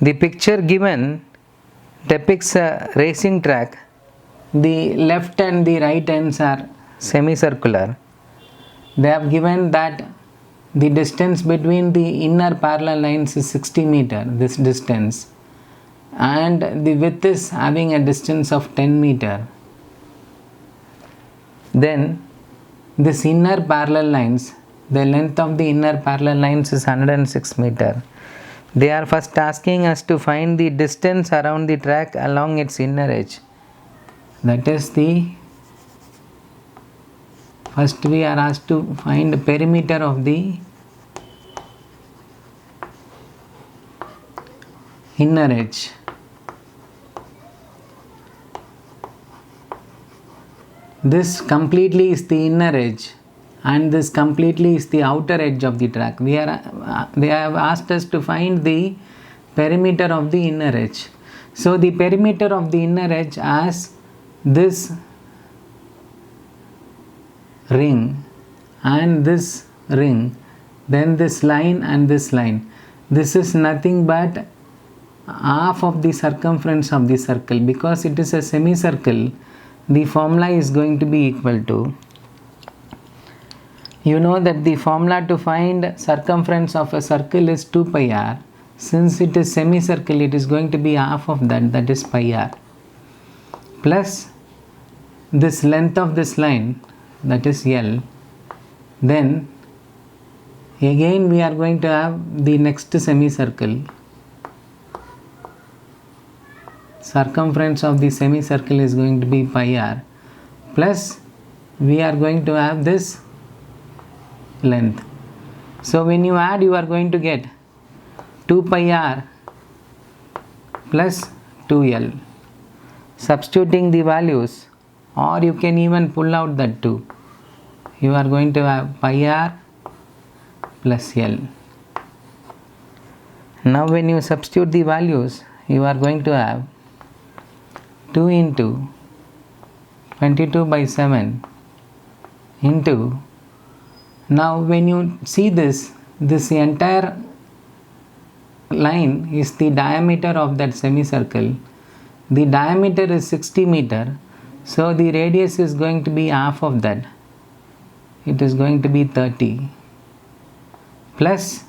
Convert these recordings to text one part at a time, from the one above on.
The picture given depicts a racing track. The left and the right ends are semicircular. They have given that the distance between the inner parallel lines is 60 meter, this distance, and the width is having a distance of 10 meter. Then this inner parallel lines, the length of the inner parallel lines is 106 meter. They are first asking us to find the distance around the track along its inner edge. That is the first we are asked to find the perimeter of the inner edge. This completely is the inner edge and this completely is the outer edge of the track. They have asked us to find the perimeter of the inner edge. So the perimeter of the inner edge as this ring and this ring, then this line and this line. This is nothing but half of the circumference of the circle. Because it is a semicircle, the formula is going to be equal to, you know that the formula to find circumference of a circle is 2 pi r. Since it is semicircle, it is going to be half of that, that is pi r, plus this length of this line, that is L. Then again we are going to have the next semicircle. Circumference of the semicircle is going to be pi r, plus we are going to have this length. So when you add, you are going to get 2 pi r plus 2l. Substituting the values, or you can even pull out that 2. You are going to have pi r plus l. Now when you substitute the values, you are going to have 2 into 22 by 7 into, now when you see this entire line is the diameter of that semicircle. The diameter is 60 meter, so the radius is going to be half of that. It is going to be 30, plus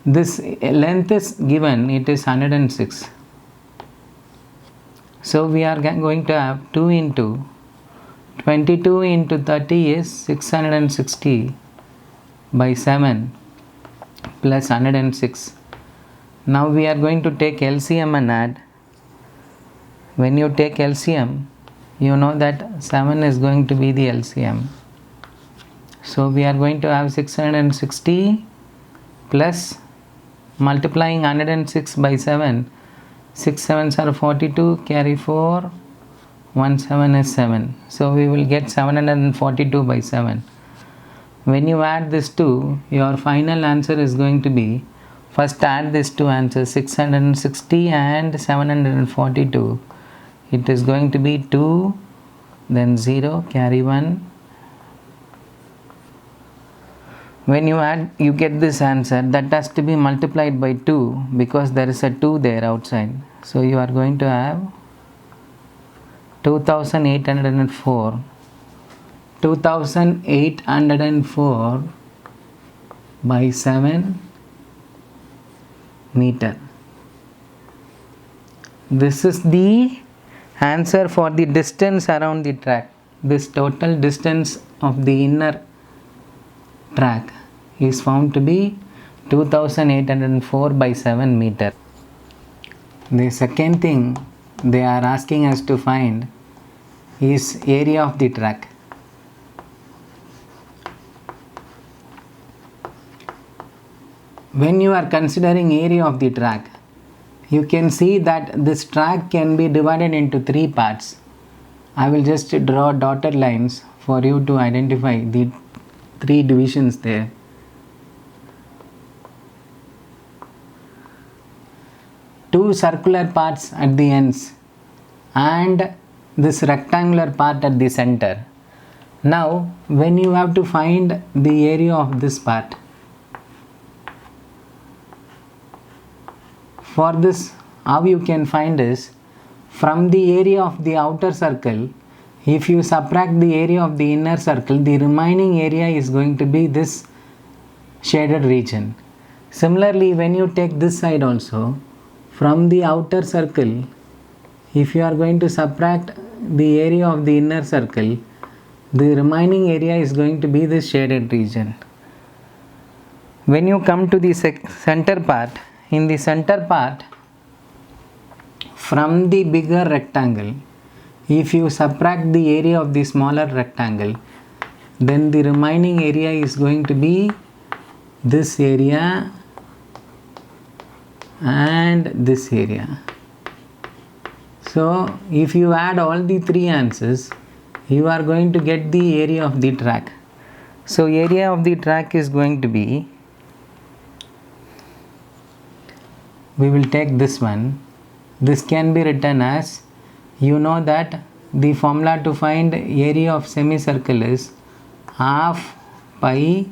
this length is given, it is 106. So we are going to have 2 into 22 into 30 is 660 by 7 plus 106. Now we are going to take LCM and add. When you take LCM, you know that 7 is going to be the LCM. So we are going to have 660 plus multiplying 106 by 7. 6 7s are 42, carry 4, 1 7 is 7. So we will get 742 by 7. When you add this 2, your final answer is going to be, first add these two answers, 660 and 742. It is going to be 2, then 0, carry 1. When you add, you get this answer. That has to be multiplied by 2 because there is a 2 there outside. So you are going to have 2804. 2804 by 7 meter. This is the answer for the distance around the track. This total distance of the inner track is found to be 2804 by 7 meter. The second thing they are asking us to find is area of the track. When you are considering area of the track, you can see that this track can be divided into 3 parts. I will just draw dotted lines for you to identify the 3 divisions there. Two circular parts at the ends and this rectangular part at the center. Now when you have to find the area of this part, for this, how you can find is, from the area of the outer circle, if you subtract the area of the inner circle, the remaining area is going to be this shaded region. Similarly, when you take this side also, from the outer circle, if you are going to subtract the area of the inner circle, the remaining area is going to be this shaded region. When you come to the center part, in the center part, from the bigger rectangle, if you subtract the area of the smaller rectangle, then the remaining area is going to be this area and this area. So if you add all the three answers, you are going to get the area of the track. So area of the track is going to be, we will take this one. This can be written as, you know that the formula to find area of semicircle is half pi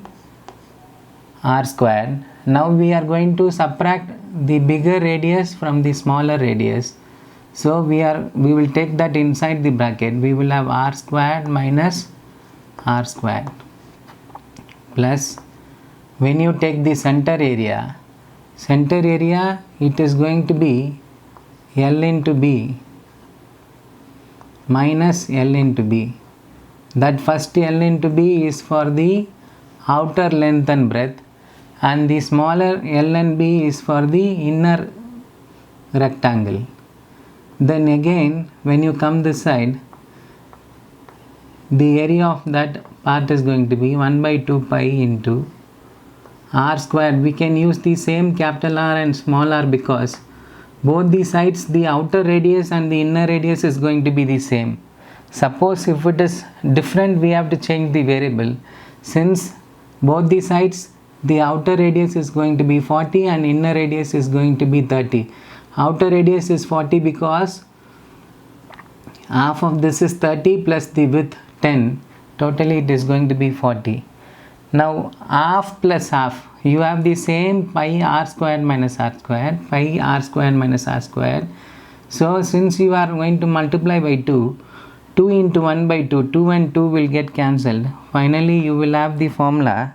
r squared. Now we are going to subtract the bigger radius from the smaller radius. So we will take that inside the bracket. We will have r squared minus r squared plus, when you take the center area, it is going to be L into B minus L into B. That first L into B is for the outer length and breadth, and the smaller L and B is for the inner rectangle. Then again, when you come this side, the area of that part is going to be 1 by 2 pi into r squared. We can use the same capital R and small r because both the sides, the outer radius and the inner radius is going to be the same. Suppose if it is different, we have to change the variable. Since both the sides, the outer radius is going to be 40 and inner radius is going to be 30. Outer radius is 40 because half of this is 30 plus the width 10. Totally it is going to be 40. Now half plus half, you have the same pi r squared minus r squared, pi r squared minus r squared. So since you are going to multiply by 2, 2 into 1 by 2, 2 and 2 will get cancelled. Finally you will have the formula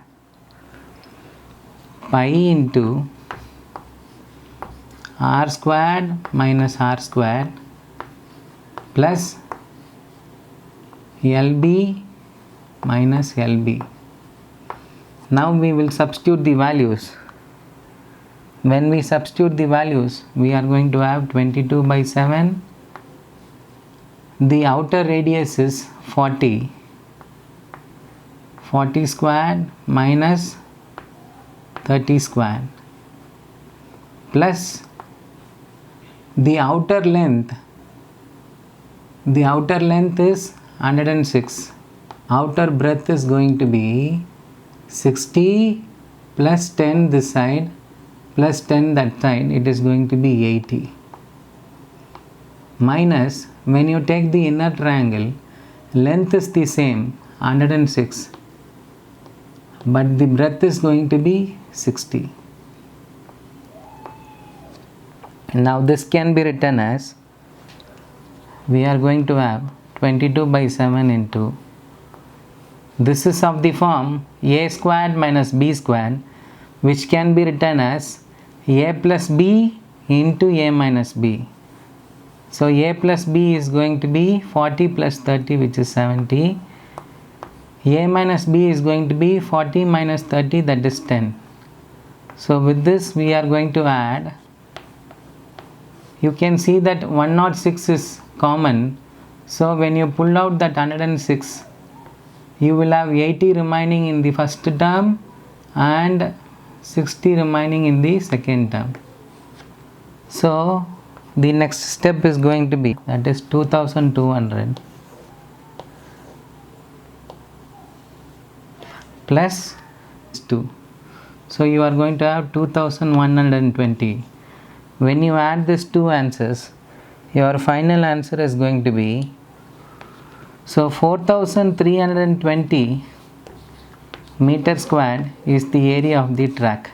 pi into r squared minus r squared plus LB minus LB. Now we will substitute the values. When we substitute the values, we are going to have 22 by 7. The outer radius is 40. 40 squared minus 30 squared plus the outer length is 106. Outer breadth is going to be 60 plus 10 this side plus 10 that side, it is going to be 80. Minus, when you take the inner triangle, length is the same, 106, but the breadth is going to be 60. Now this can be written as, we are going to have 22 by 7 into, this is of the form a squared minus b squared, which can be written as a plus b into a minus b. So a plus b is going to be 40 plus 30, which is 70. A minus b is going to be 40 minus 30, that is 10. So with this we are going to add, you can see that 106 is common. So when you pull out that 106, you will have 80 remaining in the first term and 60 remaining in the second term. So the next step is going to be, that is 2200 plus 2. So you are going to have 2120. When you add these two answers, your final answer is going to be, so 4320 meter squared is the area of the track.